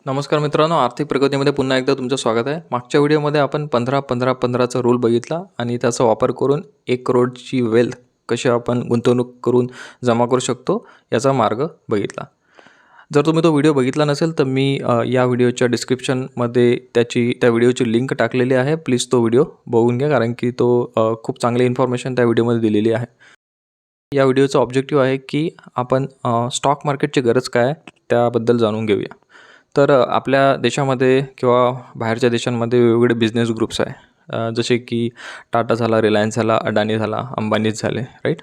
नमस्कार मित्रांनो, आर्थिक प्रगतीमध्ये पुन्हा एकदा तुमचं स्वागत आहे. मागच्या व्हिडिओमध्ये आपण 15-15-15चा रूल बघितला आणि त्याचा वापर करून 1 करोडची वेल्थ कशी आपण गुंतवणूक करून जमा करू शकतो याचा मार्ग बघितला. जर तुम्ही तो व्हिडिओ बघितला नसेल तर मी या व्हिडिओच्या डिस्क्रिप्शनमध्ये त्या व्हिडिओची लिंक टाकलेली आहे. प्लीज तो व्हिडिओ बघून घ्या, कारण की तो खूप चांगली इन्फॉर्मेशन त्या व्हिडिओमध्ये दिलेली आहे. या व्हिडिओचा ऑब्जेक्टिव्ह आहे की आपण स्टॉक मार्केटची गरज काय आहे त्याबद्दल जाणून घेऊया. तर आपल्या देशामध्ये किंवा बाहेरच्या देशांमध्ये वेगवेगळे बिझनेस ग्रुप्स आहे, जसे की टाटा झाला, रिलायन्स झाला, अडानी झाला, अंबानीज झाले, राईट.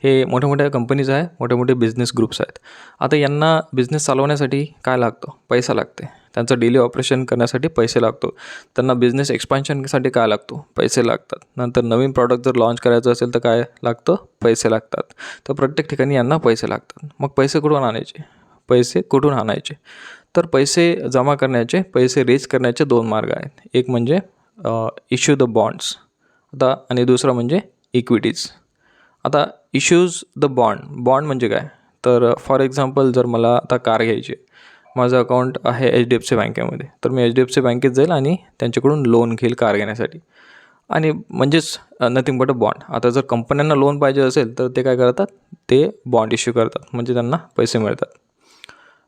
हे मोठ्या कंपनीज आहे, मोठे बिझनेस ग्रुप्स आहेत. आता यांना बिझनेस चालवण्यासाठी काय लागतो? पैसा लागते. त्यांचं डेली ऑपरेशन करण्यासाठी पैसे लागतो. त्यांना बिझनेस एक्सपान्शनसाठी काय लागतो? पैसे लागतात. नंतर नवीन प्रॉडक्ट जर लॉन्च करायचं असेल तर काय लागतं? पैसे लागतात. तर प्रत्येक ठिकाणी यांना पैसे लागतात. मग पैसे कुठून आणायचे? तर पैसे जमा करण्याचे, पैसे रेज करण्याचे 2 मार्ग आहेत. एक म्हणजे इश्यू द बॉन्ड्स आणि दुसरं म्हणजे इक्विटीज. आता इश्यूज द बॉन्ड म्हणजे काय? तर फॉर एक्झाम्पल, जर मला आता कार घ्यायची आहे, माझं अकाउंट आहे HDFC बँकेमध्ये, तर मी HDFC बँकेत जाईल आणि त्यांच्याकडून लोन घेईल कार घेण्यासाठी. आणि म्हणजेच नथिंग बट अ बॉन्ड. आता जर कंपन्यांना लोन पाहिजे असेल तर ते काय करतात? ते बॉन्ड इश्यू करतात, म्हणजे त्यांना पैसे मिळतात.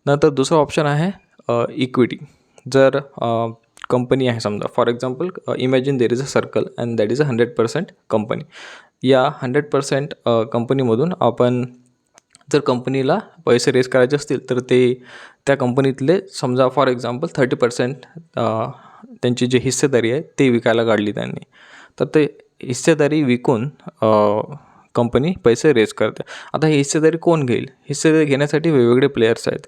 नंतर दुसरा ऑप्शन आहे इक्विटी. जर कंपनी आहे, समजा for example imagine there is a circle and that is a 100% company. या 100% कंपनीमधून आपण जर कंपनीला पैसे रेज करायचे असतील तर त्या कंपनीतले समजा फॉर एक्झाम्पल 30% त्यांची जी हिस्सेदारी आहे ते विकायला काढली त्यांनी. तर ते हिस्सेदारी विकून कंपनी पैसे रेज करते. आता ही हिस्सेदारी कोण घेईल? हिस्सेदारी घेण्यासाठी वेगवेगळे प्लेयर्स आहेत.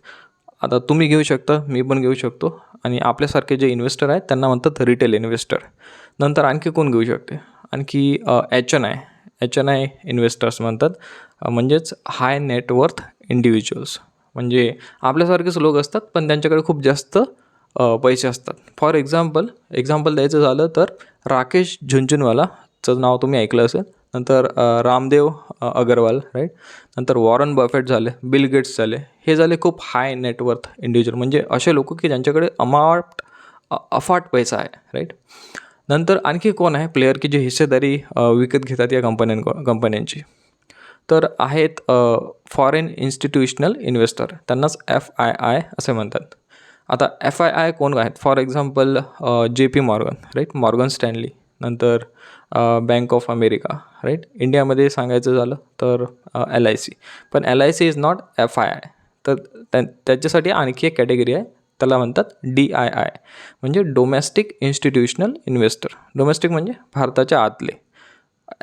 आता तुम्ही घेऊ शकता, मी पण घेऊ शकतो, आणि आपल्यासारखे जे इन्व्हेस्टर आहेत त्यांना म्हणतात रिटेल इन्व्हेस्टर. नंतर आणखी कोण घेऊ शकते? आणखी HNI इन्व्हेस्टर्स म्हणतात, म्हणजेच हाय नेटवर्थ इंडिव्हिज्युअल्स. म्हणजे आपल्यासारखेच लोक असतात पण त्यांच्याकडे खूप जास्त पैसे असतात. फॉर एक्झाम्पल द्यायचं झालं तर राकेश झुनझुनवालाचं नाव तुम्ही ऐकलं असेल. नंतर रामदेव अगरवाल, राईट. नंतर वॉरन बफेट झाले, बिल गेट्स झाले. हे झाले खूप हाय नेटवर्थ इंडिव्हिज्युअल, म्हणजे असे लोक की ज्यांच्याकडे अफाट पैसा आहे, राईट. नंतर आणखी कोण आहे प्लेयर की जे हिस्सेदारी विकत घेतात या कंपन्यांची? तर आहेत फॉरेन इन्स्टिट्यूशनल इन्व्हेस्टर, त्यांनाच FII असे म्हणतात. आता FII कोण आहेत? For example JP Morgan, right, Morgan Stanley. नंतर बँक ऑफ अमेरिका, राईट. इंडियामध्ये सांगायचं झालं तर LIC. पण LIC इज नॉट FII. तर त्याच्यासाठी आणखी एक कॅटेगरी आहे, त्याला म्हणतात DII, म्हणजे डोमेस्टिक इन्स्टिट्यूशनल इन्व्हेस्टर. डोमेस्टिक म्हणजे भारताच्या आतले.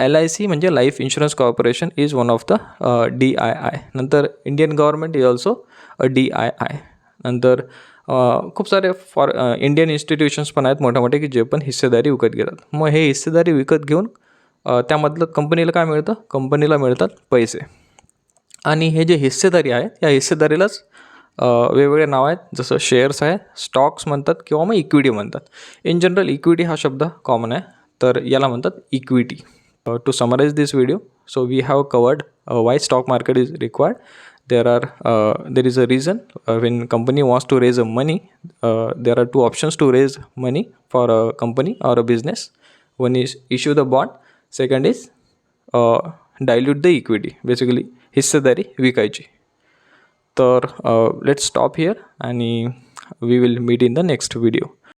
LIC म्हणजे life insurance corporation is one of the DII. नंतर Indian government is also a DII. नंतर खूप सारे इंडियन इन्स्टिट्यूशन्स पण आहेत मोठे की जे पण हिस्सेदारी विकत घेतात. मग हे हिस्सेदारी विकत घेऊन त्यामधलं कंपनीला काय मिळतं? कंपनीला मिळतात पैसे. आणि हे जे हिस्सेदारी आहे या हिस्सेदारीलाच वेगवेगळे नाव आहेत, जसं शेअर्स आहे, स्टॉक्स म्हणतात किंवा मग इक्विटी म्हणतात. इन जनरल इक्विटी हा शब्द कॉमन आहे, तर याला म्हणतात equity. To summarise this video, so we have covered why stock market is required. There is a reason when company wants to raise money. There are 2 options to raise money for a company or a business. One is issue the bond. Second is dilute the equity. Basically हिस्सेदारी विकायची. तर let's stop here and we will meet in the next video.